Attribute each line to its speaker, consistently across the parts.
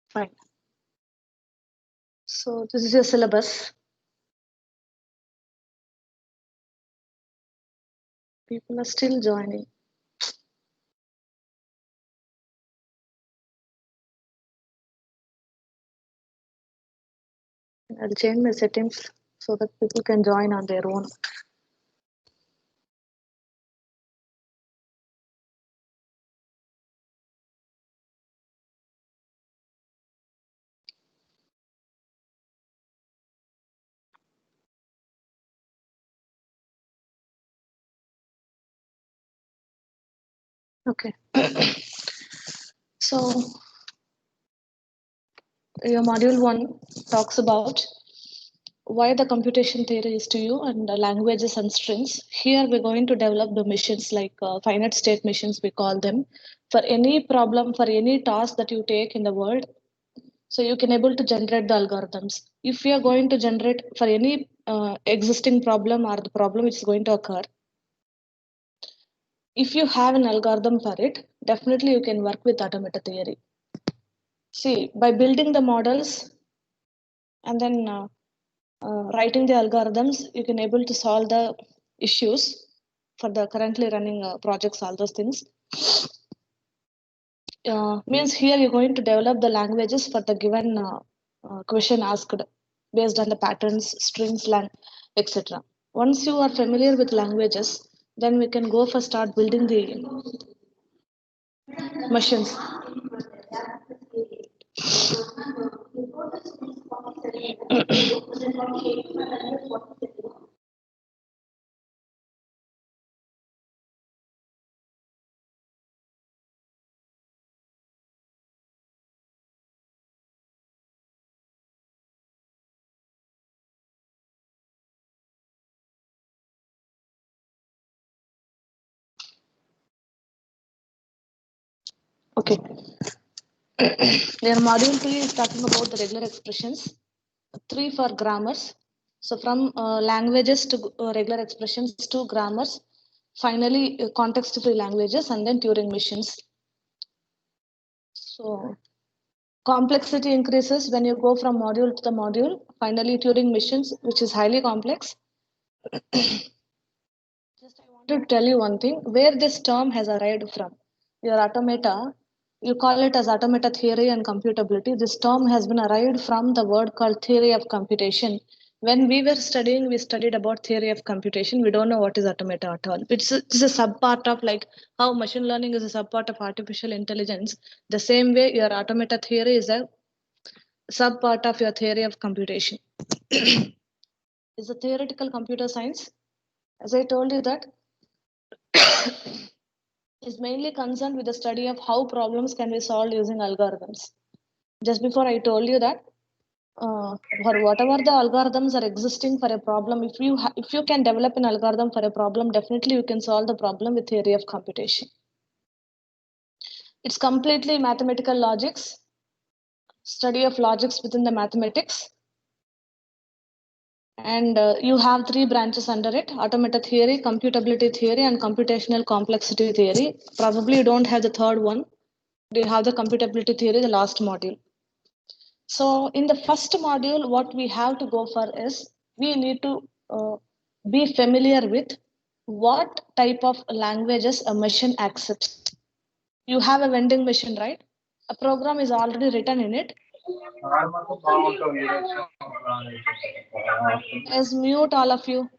Speaker 1: Fine. So this is your syllabus. People are still joining. I'll change my settings so that people can join on their own. Okay. So your module 1 talks about why the computation theory is to you and the languages and strings. Here we're going to develop the missions like finite state missions, we call them, for any problem, for any task that you take in the world. So you can able to generate the algorithms. If you are going to generate for any existing problem or the problem which is going to occur, if you have an algorithm for it, definitely you can work with automata theory. See, by building the models and then writing the algorithms, you can able to solve the issues for the currently running projects, all those things. Means here you're going to develop the languages for the given question asked based on the patterns, strings, etc. Once you are familiar with languages, then we can go for start building the machines. Okay. Their module 3 is talking about the regular expressions, 3 for grammars. So from languages to regular expressions to grammars, finally context-free languages, and then Turing machines. So complexity increases when you go from module to the module. Finally, Turing machines, which is highly complex. Just I wanted to tell you one thing, where this term has arrived from. Your automata, you call it as automata theory and computability. This term has been arrived from the word called theory of computation. When we were studying, we studied about theory of computation. We don't know what is automata at all. It's a sub part of like how machine learning is a sub part of artificial intelligence. The same way your automata theory is a sub part of your theory of computation. Is a theoretical computer science. As I told you that is mainly concerned with the study of how problems can be solved using algorithms. Just before I told you that for whatever the algorithms are existing for a problem, if you can develop an algorithm for a problem, definitely you can solve the problem with theory of computation. It's completely mathematical logics, study of logics within the mathematics. And you have 3 branches under it: automata theory, computability theory, and computational complexity theory. Probably you don't have the third one. You have the computability theory, the last module. So in the first module, what we have to go for is we need to be familiar with what type of languages a machine accepts. You have a vending machine, right? A program is already written in it. As mute all of you.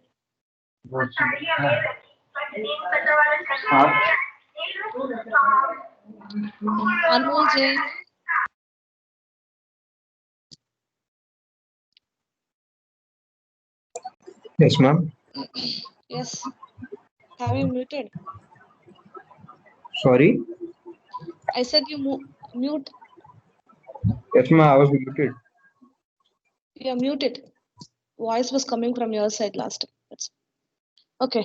Speaker 1: Anmol Jain.
Speaker 2: Yes, ma'am.
Speaker 1: Yes. Have you muted?
Speaker 2: Sorry?
Speaker 1: I said you mute.
Speaker 2: Yes, ma'am, I was muted.
Speaker 1: You're muted. Voice was coming from your side last time. Okay.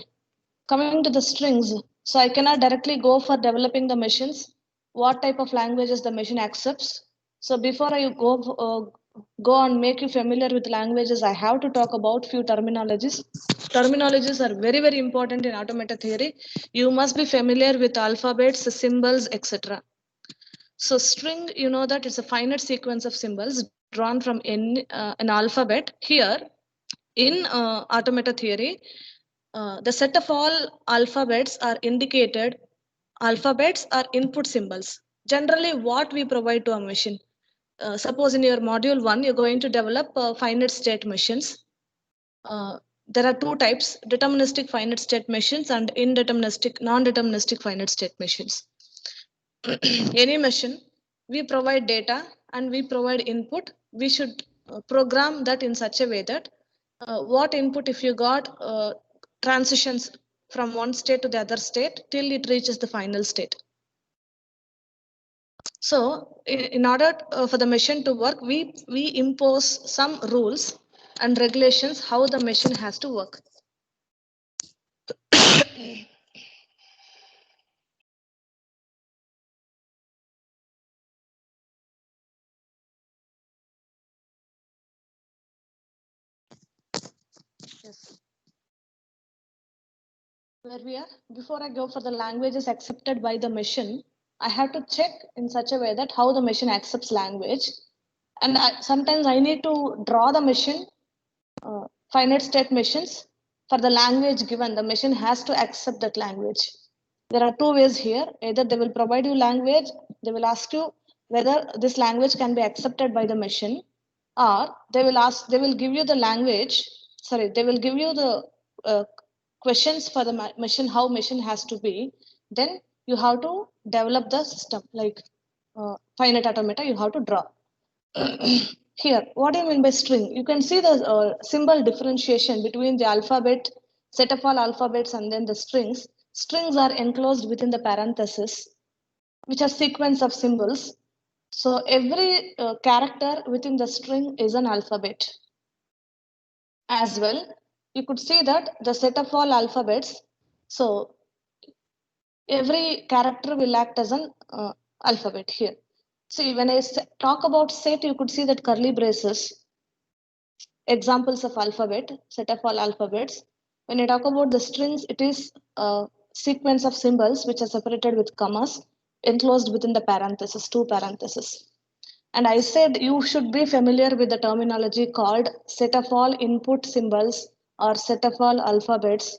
Speaker 1: Coming to the strings. So I cannot directly go for developing the machines. What type of languages the machine accepts. So before I go and make you familiar with languages, I have to talk about few terminologies. Terminologies are very, very important in automata theory. You must be familiar with alphabets, symbols, etc. So string, you know that it's a finite sequence of symbols drawn from an alphabet. Here in automata theory, the set of all alphabets are indicated. Alphabets are input symbols. Generally, what we provide to a machine. Suppose in your module 1, you're going to develop finite state machines. There are two types: deterministic finite state machines and indeterministic, non-deterministic finite state machines. Any machine, we provide data and we provide input. We should program that in such a way that what input, if you got transitions from one state to the other state till it reaches the final state. So in order for the machine to work, we impose some rules and regulations how the machine has to work. Yes. Where we are, before I go for the languages accepted by the machine, I have to check in such a way that how the machine accepts language. And sometimes I need to draw the machine, finite state machines, for the language given. The machine has to accept that language. There are two ways here. Either they will provide you language, they will ask you whether this language can be accepted by the machine, or they will give you the language, sorry, they will give you the uh, questions for the machine, how machine has to be. Then you have to develop the system, like finite automata, you have to draw. Here, what do you mean by string? You can see the symbol differentiation between the alphabet, set of all alphabets, and then the strings. Strings are enclosed within the parentheses, which are sequence of symbols. So every character within the string is an alphabet. As well, you could see that the set of all alphabets, so every character will act as an alphabet here. See, when I talk about set, you could see that curly braces, examples of alphabet, set of all alphabets. When I talk about the strings, it is a sequence of symbols which are separated with commas, enclosed within the parentheses, two parentheses. And I said you should be familiar with the terminology called set of all input symbols or set of all alphabets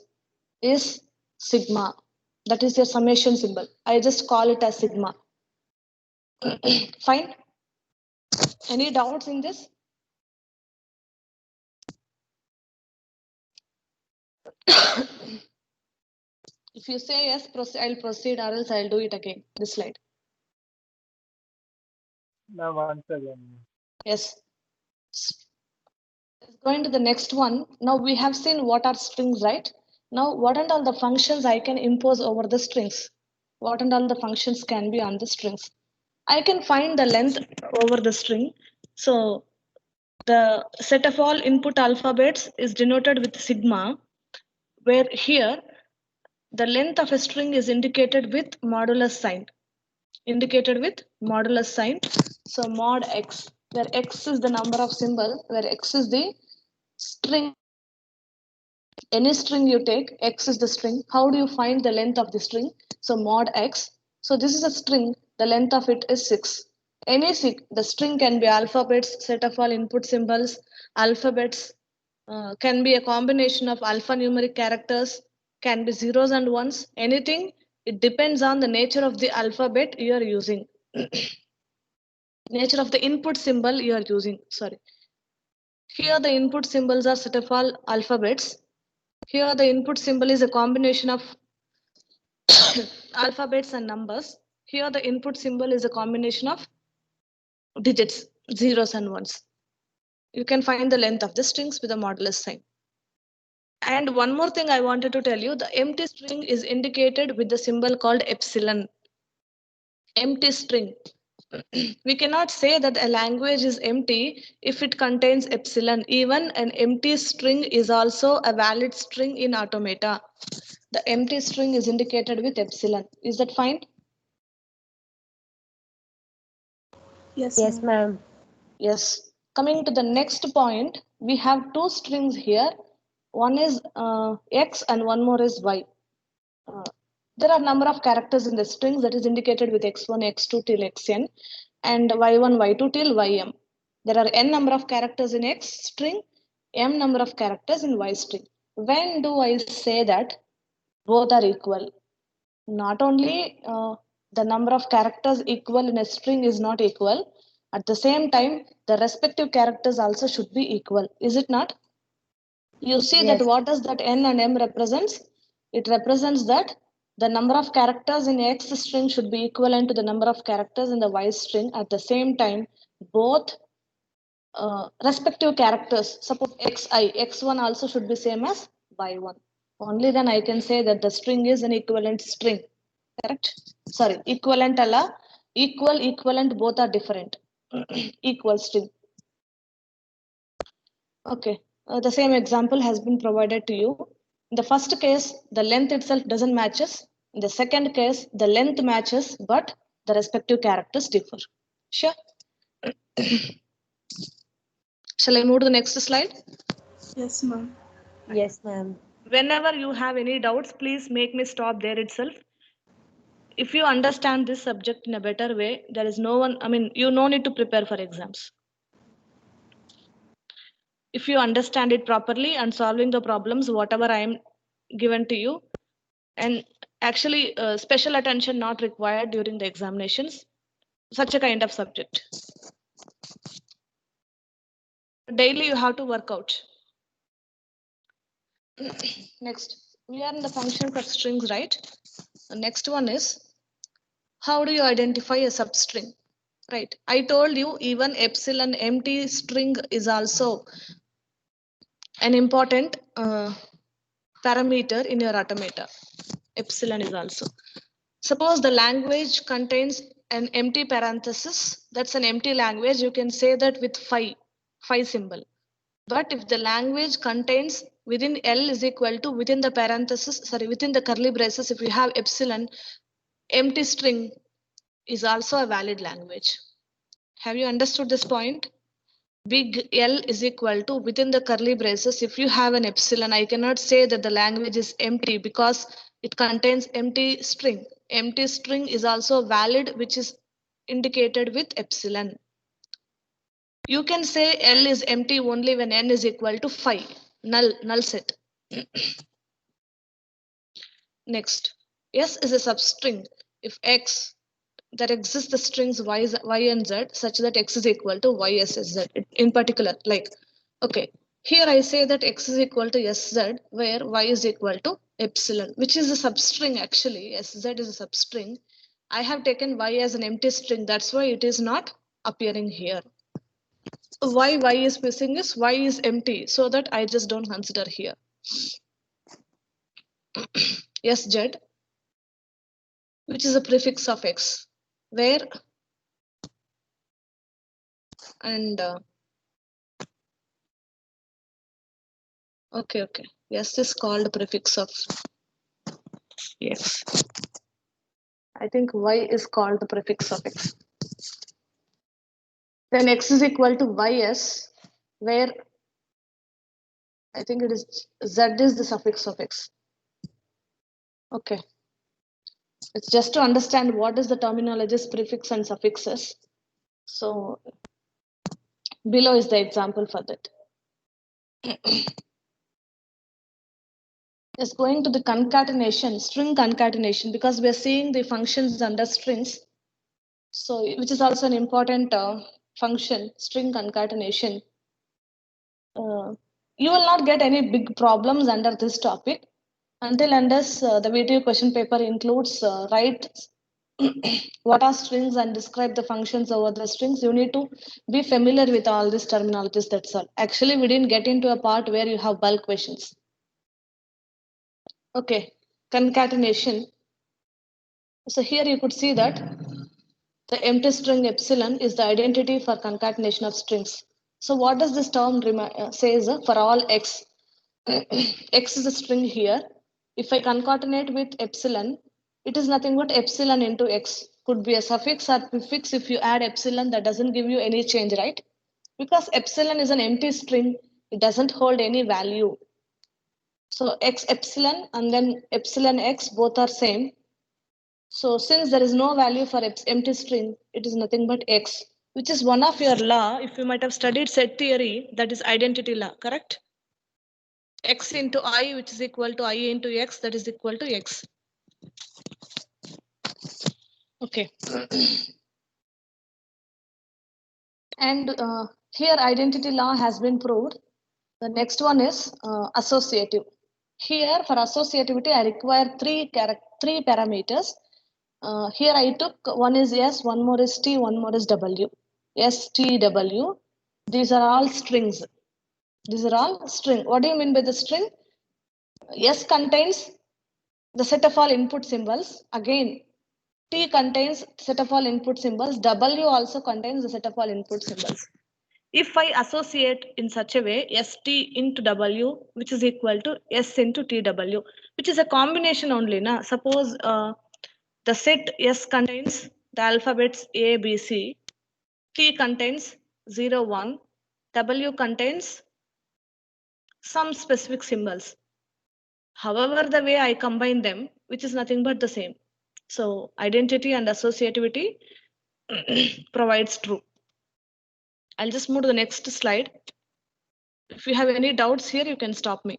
Speaker 1: is sigma. That is your summation symbol. I just call it as sigma. Fine. Any doubts in this? If you say yes, I'll proceed, or else I'll do it again. This slide.
Speaker 3: Now once again.
Speaker 1: Yes. Going to the next one. Now we have seen what are strings, right? Now what and all the functions I can impose over the strings? What and all the functions can be on the strings? I can find the length over the string. So the set of all input alphabets is denoted with sigma, where here the length of a string is indicated with modulus sign. Indicated with modulus sign. So mod x, where x is the number of symbol, where x is the string. Any string you take, x is the string. How do you find the length of the string? So mod x. So this is a string, the length of it is 6. The string can be alphabets, set of all input symbols, alphabets, can be a combination of alphanumeric characters, can be zeros and ones, anything. It depends on the nature of the alphabet you are using. Nature of the input symbol you are using, sorry. Here the input symbols are set of all alphabets. Here the input symbol is a combination of alphabets and numbers. Here the input symbol is a combination of digits, zeros and ones. You can find the length of the strings with a modulus sign. And one more thing I wanted to tell you, the empty string is indicated with the symbol called epsilon. Empty string. We cannot say that a language is empty if it contains epsilon. Even an empty string is also a valid string in automata. The empty string is indicated with epsilon. Is that fine?
Speaker 4: Yes, ma'am.
Speaker 1: Yes. Coming to the next point, we have two strings here. One is x and one more is y. There are number of characters in the strings that is indicated with x1, x2 till xn and y1, y2 till ym. There are n number of characters in x string, m number of characters in y string. When do I say that both are equal? Not only the number of characters equal in a string is not equal, at the same time, the respective characters also should be equal. Is it not? You see that
Speaker 4: Yes.
Speaker 1: what does that n and m represents? It represents that the number of characters in x string should be equivalent to the number of characters in the y string. At the same time, both respective characters, suppose xi, x1 also should be same as y1. Only then I can say that the string is an equivalent string. Correct? Sorry, equivalent alla, equal, equivalent, both are different. Equal string. Okay, the same example has been provided to you. In the first case, the length itself doesn't matches. In the second case, the length matches, but the respective characters differ. Sure. Shall I move to the next slide?
Speaker 5: Yes, ma'am.
Speaker 4: Yes, ma'am.
Speaker 1: Whenever you have any doubts, please make me stop there itself. If you understand this subject in a better way, there is no one, you no need to prepare for exams. If you understand it properly and solving the problems, whatever I am given to you, and actually special attention not required during the examinations, such a kind of subject. Daily you have to work out. Next, we are in the functions of strings, right? The next one is, how do you identify a substring? Right, I told you even epsilon empty string is also an important parameter in your automata. Epsilon is also. Suppose the language contains an empty parenthesis, that's an empty language, you can say that with phi symbol. But if the language contains within L is equal to within the parenthesis, sorry, within the curly braces, if you have epsilon, empty string is also a valid language. Have you understood this point? Big L is equal to within the curly braces. If you have an epsilon, I cannot say that the language is empty because it contains empty string. Empty string is also valid, which is indicated with epsilon. You can say L is empty only when n is equal to phi, null set. Next, S is a substring. If X, there exists the strings y and z such that X is equal to y s z. In particular, like, okay, here I say that X is equal to sz, where y is equal to epsilon, which is a substring actually. Sz is a substring. I have taken y as an empty string. That's why it is not appearing here. Why y is missing is y is empty, so that I just don't consider here. Sz, which is a prefix of X, where and okay, yes is called prefix of X. I think y is called the prefix of X. Then X is equal to ys, where I think it is z is the suffix of X. Okay, it's just to understand what is the terminologies prefix and suffixes. So below is the example for that. Is going to the concatenation, string concatenation, because we are seeing the functions under strings. So, which is also an important function, string concatenation. You will not get any big problems under this topic until unless the VTU question paper includes write what are strings and describe the functions over the strings. You need to be familiar with all these terminologies, that's all. Actually, we didn't get into a part where you have bulk questions. Okay, concatenation. So here you could see that the empty string epsilon is the identity for concatenation of strings. So what does this term says for all x? X is a string here. If I concatenate with epsilon, it is nothing but epsilon into x. Could be a suffix or prefix. If you add epsilon, that doesn't give you any change, right? Because epsilon is an empty string, it doesn't hold any value. So x epsilon and then epsilon x both are same. So since there is no value for empty string, it is nothing but X, which is one of your law. If you might have studied set theory, that is identity law, correct? X into I, which is equal to I into X, that is equal to X. Okay. And here identity law has been proved. The next one is associative. Here for associativity, I require three parameters. Here I took one is S, one more is T, one more is W. S, T, W. These are all strings. These are all string. What do you mean by the string? S contains the set of all input symbols. Again, T contains set of all input symbols. W also contains the set of all input symbols. If I associate in such a way, ST into W, which is equal to S into TW, which is a combination only. Na? Suppose the set S contains the alphabets A, B, C, T contains 0, 1, W contains some specific symbols. However, the way I combine them, which is nothing but the same. So identity and associativity provides true. I'll just move to the next slide. If you have any doubts here, you can stop me.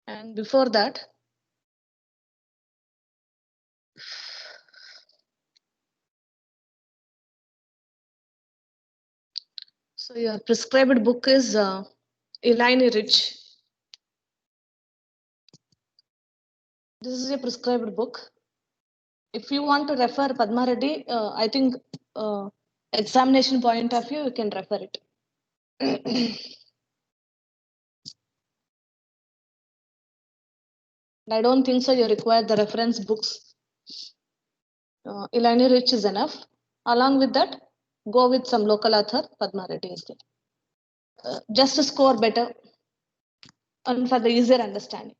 Speaker 1: And before that, so your prescribed book is Elaine Rich. This is a prescribed book. If you want to refer Padma Reddy, I think examination point of view, you can refer it. I don't think so you require the reference books. Elaine Rich is enough. Along with that, go with some local author, Padma Reddy is there. Just to score better and for the easier understanding.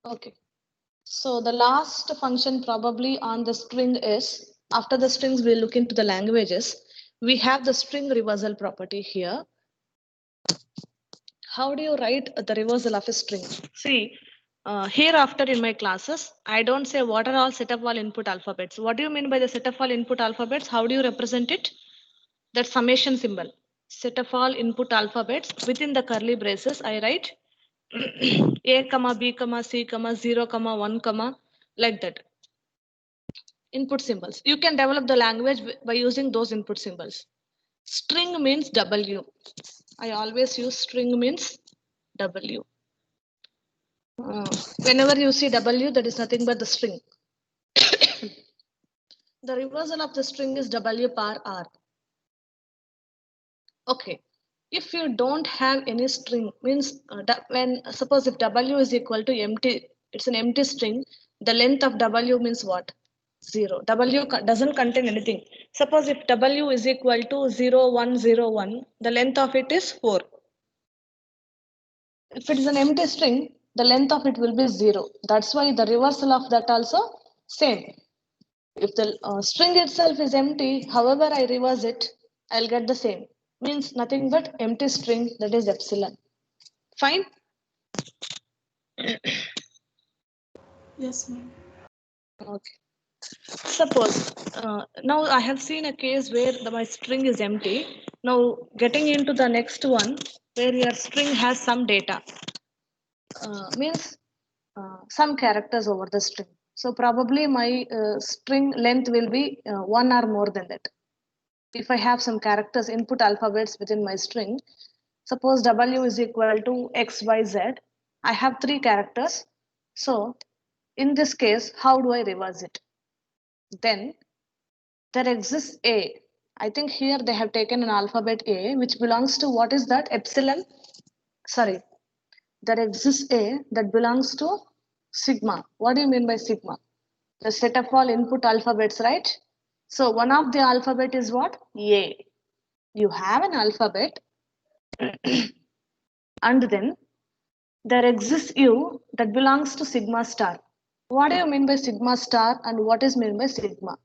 Speaker 1: Okay. So the last function probably on the string is, after the strings, we'll look into the languages. We have the string reversal property here. How do you write the reversal of a string? See, hereafter in my classes, I don't say what are all set of all input alphabets. What do you mean by the set of all input alphabets? How do you represent it? That summation symbol. Set of all input alphabets within the curly braces, I write A, comma, B, comma, C, comma, 0, comma, 1, comma, like that. Input symbols. You can develop the language by using those input symbols. String means W. I always use string means W. Whenever you see W, that is nothing but the string. The reversal of the string is W par R. Okay. If you don't have any string, means when suppose if W is equal to empty, it's an empty string, the length of W means what? 0. W doesn't contain anything. Suppose if W is equal to 0, 1, 0, 1, the length of it is 4. If it is an empty string, the length of it will be 0. That's why the reversal of that also same. If the string itself is empty, however I reverse it, I'll get the same. Means nothing but empty string, that is epsilon. Fine?
Speaker 5: Yes, ma'am.
Speaker 1: Okay. Suppose now I have seen a case where my string is empty. Now getting into the next one where your string has some data. Means some characters over the string. So probably my string length will be 1 or more than that. If I have some characters, input alphabets within my string, suppose W is equal to X, Y, Z. I have 3 characters. So in this case, how do I reverse it? Then there exists A. I think here they have taken an alphabet A, which belongs to what is that? Epsilon. Sorry. There exists A that belongs to sigma. What do you mean by sigma? The set of all input alphabets, right? So one of the alphabet is what? A. You have an alphabet and then there exists U that belongs to sigma star. What do you mean by sigma star and what is meant by sigma?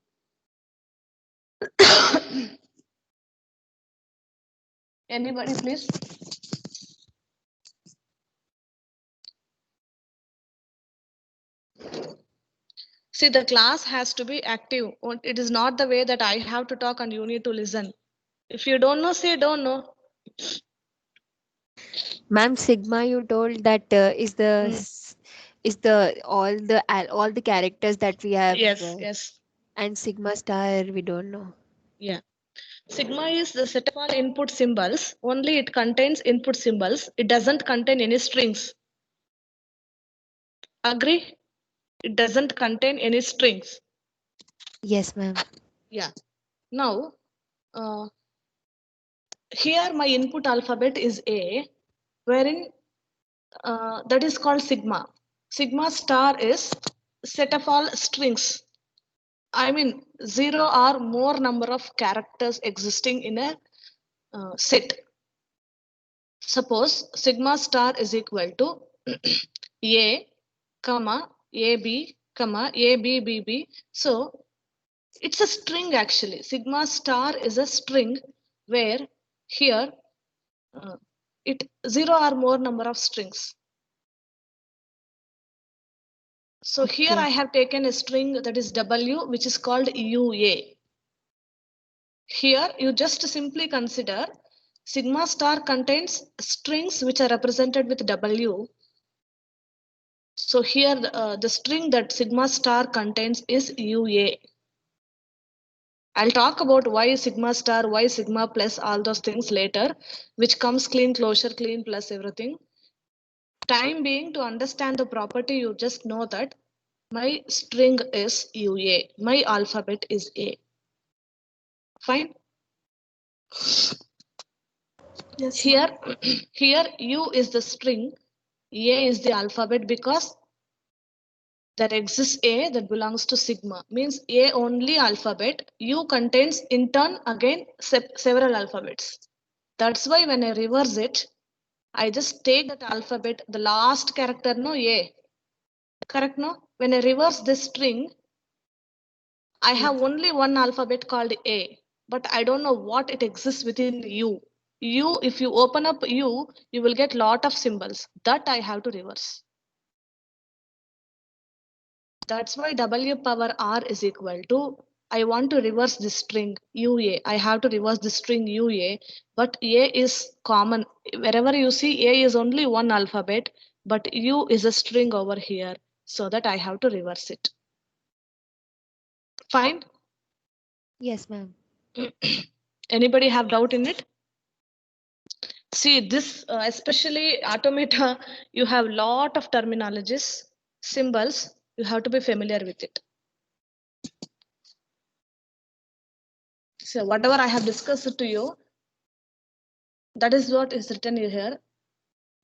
Speaker 1: Anybody, please? See, the class has to be active. It is not the way that I have to talk and you need to listen. If you don't know, say don't know.
Speaker 4: Ma'am, sigma you told that is the all the characters that we have
Speaker 1: Yes, yes.
Speaker 4: and sigma star we don't know.
Speaker 1: Yeah. Sigma is the set of all input symbols. Only it contains input symbols. It doesn't contain any strings. Agree? It doesn't contain any strings.
Speaker 4: Yes, ma'am.
Speaker 1: Yeah. Now, here my input alphabet is A, wherein that is called sigma. Sigma star is set of all strings. I mean, 0 or more number of characters existing in a set. Suppose sigma star is equal to A, comma, AB, comma, ABBB. So it's a string actually. Sigma star is a string where here it 0 or more number of strings. So here
Speaker 4: Okay.
Speaker 1: I have taken a string that is W, which is called UA. Here you just simply consider sigma star contains strings which are represented with W. So here the string that sigma star contains is UA. I'll talk about why sigma star, why sigma plus, all those things later, which comes clean closure, clean plus everything. Time being, to understand the property, you just know that my string is UA, my alphabet is A. Fine.
Speaker 5: Yes,
Speaker 1: Here,
Speaker 5: ma'am.
Speaker 1: here U is the string, A is the alphabet, because there exists A that belongs to sigma. Means A only alphabet, U contains in turn again several alphabets. That's why when I reverse it, I just take that alphabet, the last character, no A. Correct, no? When I reverse this string, I have only one alphabet called A, but I don't know what it exists within U. U, if you open up U, you will get lot of symbols that I have to reverse. That's why W power R is equal to, I want to reverse this string UA. I have to reverse the string UA, but A is common. Wherever you see A is only one alphabet, but U is a string over here, so that I have to reverse it. Fine?
Speaker 4: Yes, ma'am.
Speaker 1: Anybody have doubt in it? See this, especially automata, you have lot of terminologies, symbols, you have to be familiar with it. So whatever I have discussed to you, that is what is written here.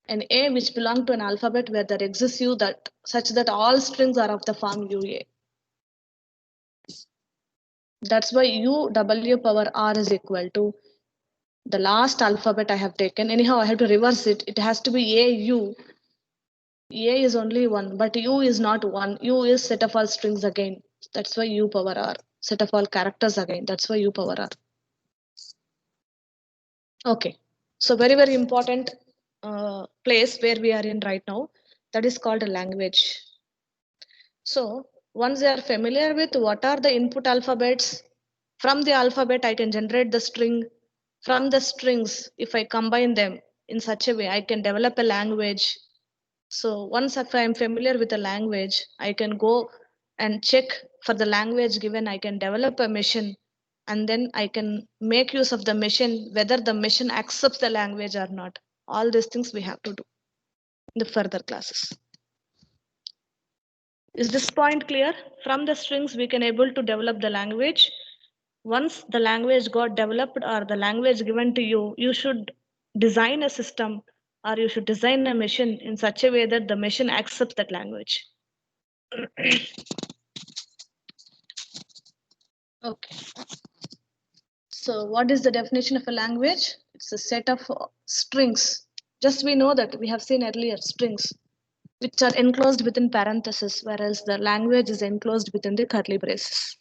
Speaker 1: An A which belong to an alphabet where there exists U that such that all strings are of the form UA. That's why U W power R is equal to the last alphabet I have taken. Anyhow, I have to reverse it. It has to be A U. A is only one, but U is not one. U is set of all strings again. That's why U power R. Set of all characters again. That's why U power R. Okay. So very, very important place where we are in right now. That is called a language. So once they are familiar with what are the input alphabets, from the alphabet I can generate the string. From the strings, if I combine them in such a way, I can develop a language. So once if I am familiar with a language, I can go and check for the language given. I can develop a machine, and then I can make use of the machine whether the machine accepts the language or not. All these things we have to do in the further classes. Is this point clear? From the strings we can able to develop the language. Once the language got developed or the language given to you, you should design a system or you should design a machine in such a way that the machine accepts that language. Okay. So what is the definition of a language? It's a set of strings. Just we know that we have seen earlier strings which are enclosed within parentheses, whereas the language is enclosed within the curly braces.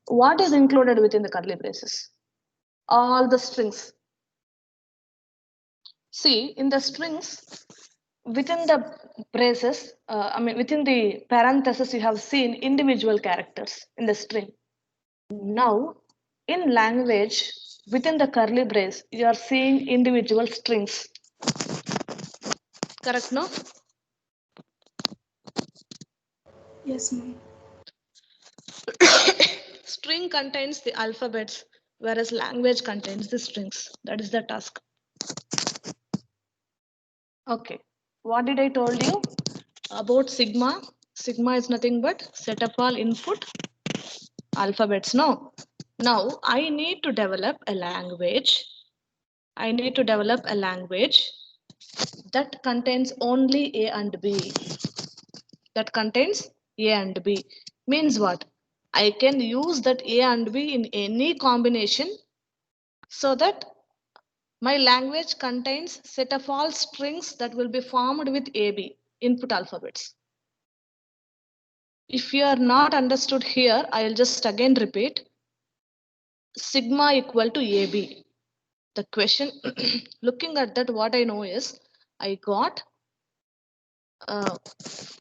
Speaker 1: What is included within the curly braces? all the strings. See, in the strings, within the braces, within the parentheses, you have seen individual characters in the string. Now, in language, within the curly brace, you are seeing individual strings. Correct, no?
Speaker 5: Yes, ma'am.
Speaker 1: String contains the alphabets, whereas language contains the strings. That is the task. Okay, what did I told you about sigma? Sigma is nothing but set of all input alphabets. No. Now I need to develop a language. I need to develop a language that contains only A and B. That contains A and B. Means what? I can use that A and B in any combination so that my language contains set of all strings that will be formed with AB, input alphabets. If you are not understood here, I will just again repeat. Sigma equal to AB. The question, looking at that, what I know is I got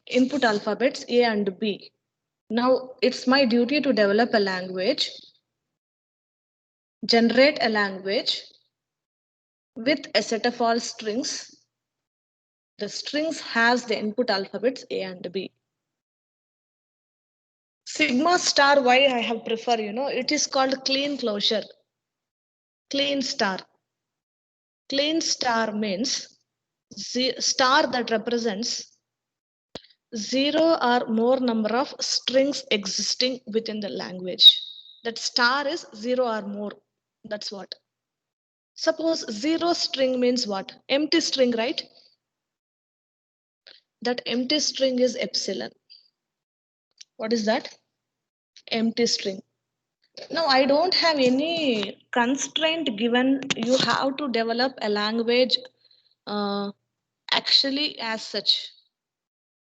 Speaker 1: input alphabets A and B. Now it's my duty to develop a language, generate a language with a set of all strings. The strings has the input alphabets A and B. Sigma star, why I have prefer, it is called clean closure. Clean star. Clean star means star that represents 0 or more number of strings existing within the language. That star is 0 or more. That's what. Suppose 0 string means what? Empty string, right? That empty string is epsilon. What is that? Empty string. Now I don't have any constraint given. You have to develop a language actually as such.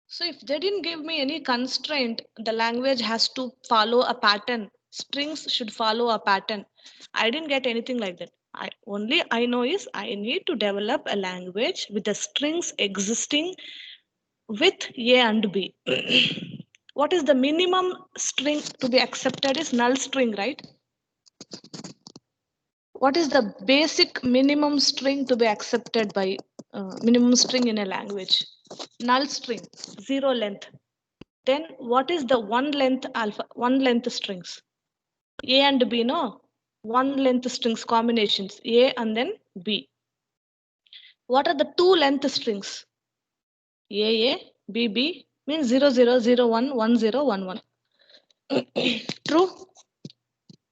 Speaker 1: So if they didn't give me any constraint, the language has to follow a pattern. Strings should follow a pattern. I didn't get anything like that. I know is I need to develop a language with the strings existing with A and B. What is the minimum string to be accepted is null string, right? What is the basic minimum string to be accepted by minimum string in a language? Null string, 0 length. Then what is the one length strings? A and B, no? One length strings combinations, A and then B. What are the two length strings? A, B, B means 0, 0, 0, 1, 1, 0, 1, 1. True?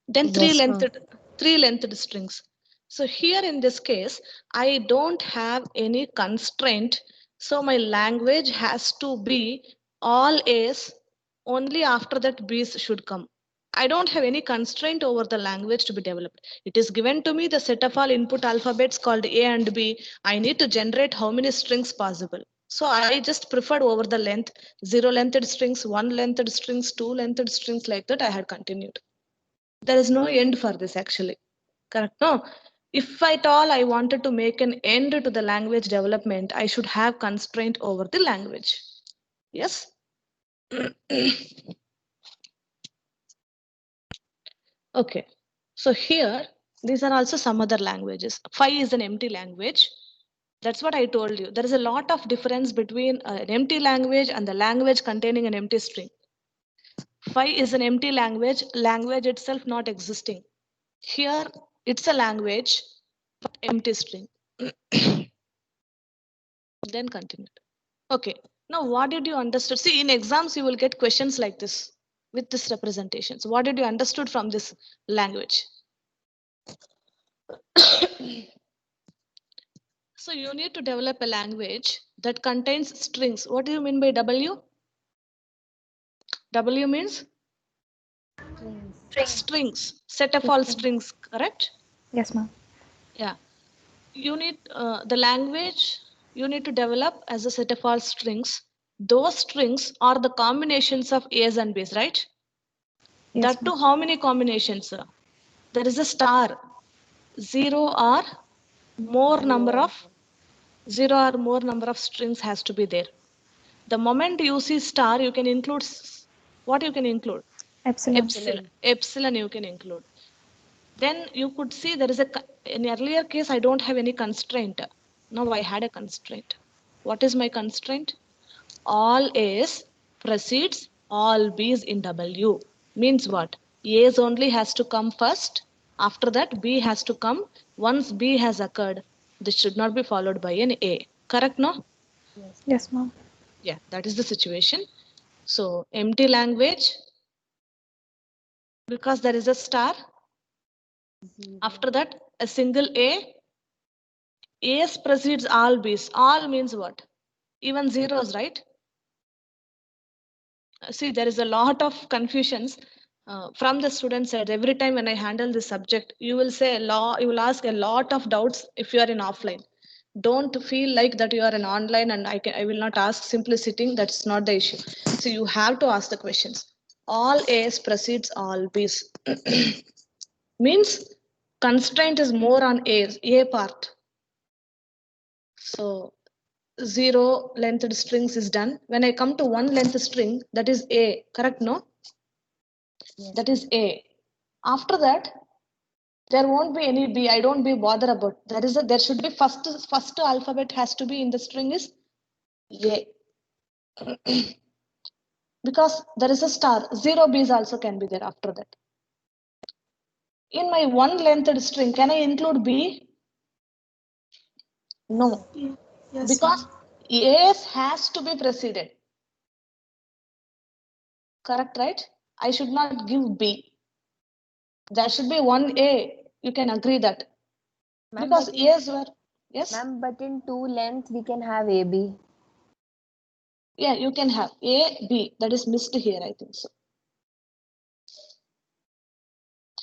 Speaker 1: Then
Speaker 4: Yes, ma'am.
Speaker 1: three lengthed strings. So here in this case, I don't have any constraint. So my language has to be all A's, only after that B's should come. I don't have any constraint over the language to be developed. It is given to me the set of all input alphabets called A and B. I need to generate how many strings possible. So I just preferred over the length, 0 lengthed strings, 1 lengthed strings, 2 lengthed strings, like that I had continued. There is no end for this actually. Correct? No. If at all I wanted to make an end to the language development, I should have constraint over the language. Yes? Okay. So here, these are also some other languages. Phi is an empty language. That's what I told you. There is a lot of difference between an empty language and the language containing an empty string. Phi is an empty language itself not existing. Here, it's a language, but empty string. Then continue. Okay. Now, what did you understand? See, in exams, you will get questions like this with this representations. What did you understood from this language? So you need to develop a language that contains strings. What do you mean by W? W means strings, set of all strings, correct?
Speaker 6: Yes, ma'am.
Speaker 1: Yeah. You need the language you need to develop as a set of all strings. Those strings are the combinations of A's and B's, right?
Speaker 6: Yes,
Speaker 1: That too,
Speaker 6: ma'am.
Speaker 1: how many combinations? There is a star. zero or more number of strings has to be there. The moment you see star, you can include what you can include?
Speaker 5: Epsilon.
Speaker 1: Epsilon you can include. Then you could see there is in earlier case I don't have any constraint. Now I had a constraint. What is my constraint? All A's precedes all B's in W. Means what? A's only has to come first. After that B has to come. Once B has occurred, this should not be followed by an A. Correct, no?
Speaker 5: Yes, ma'am.
Speaker 1: Yeah, that is the situation. So empty language, because there is a star. After that, a single A. A's precedes all B's. All means what? Even zeros, right? See, there is a lot of confusions from the student side. Every time when I handle this subject, you will say you will ask a lot of doubts if you are in offline. Don't feel like that you are in online and I will not ask simply sitting. That's not the issue. So you have to ask the questions. All A's precedes all B's. Means constraint is more on A part. So 0 lengthed strings is done. When I come to 1 length string, that is A, correct, no? That is A. After that, there won't be any B. I don't be bother about. There should be first alphabet has to be in the string is A. Because there is a star. 0 B's also can be there after that. In my 1 lengthed string, can I include B? No.
Speaker 5: Yes,
Speaker 1: Because A's has to be preceded. Correct, right? I should not give B. There should be one A. You can agree that. Because A's were, yes?
Speaker 6: Ma'am, but in 2 length we can have AB.
Speaker 1: Yeah, you can have A, B. That is missed here, I think so.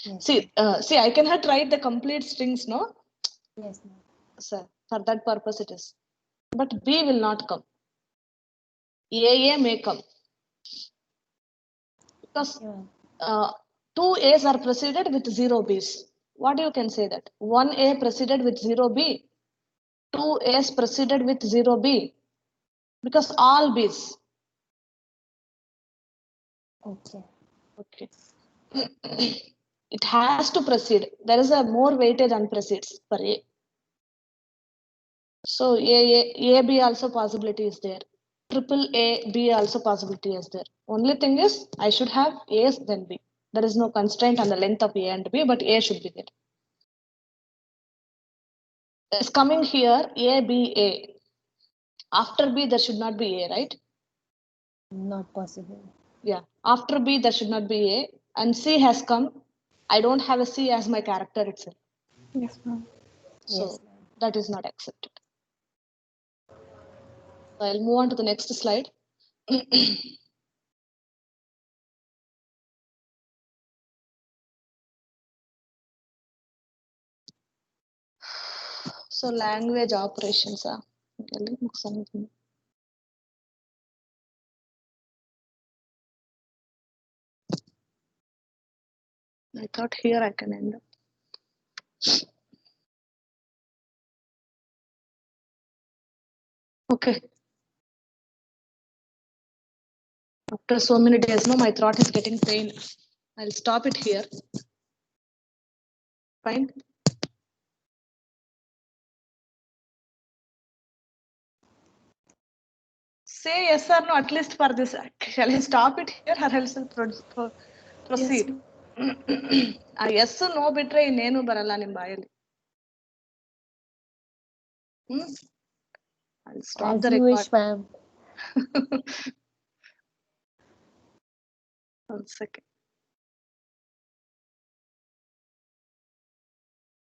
Speaker 6: Yes.
Speaker 1: See, I cannot write the complete strings, no?
Speaker 6: Yes, ma'am.
Speaker 1: Sir, for that purpose it is. But B will not come. A may come. Because 2 A's are preceded with 0 B's. What you can say that? 1 A preceded with 0 B. 2 A's preceded with 0 B. Because all B's.
Speaker 6: Okay.
Speaker 1: Okay. It has to precede. There is a more weightage on precedes for A. So A, B also possibility is there. Triple A, B also possibility is there. Only thing is I should have A then B. There is no constraint on the length of A and B, but A should be there. It's coming here A, B, A. After B, there should not be A, right?
Speaker 6: Not possible.
Speaker 1: Yeah. After B, there should not be A. And C has come. I don't have a C as my character itself.
Speaker 5: Yes, ma'am.
Speaker 1: So
Speaker 6: Yes, ma'am.
Speaker 1: that is not accepted. So I'll move on to the next slide. So language operations. I thought here I can end up. Okay. After so many days, no, my throat is getting pain. I'll stop it here. Fine. Say yes or no, at least for this. Shall I stop it here or else I'll proceed? Yes or no bitre nenu barala nim bayali. I'll stop
Speaker 6: As
Speaker 1: the
Speaker 6: you
Speaker 1: record.
Speaker 6: wish, ma'am.
Speaker 1: 1 second.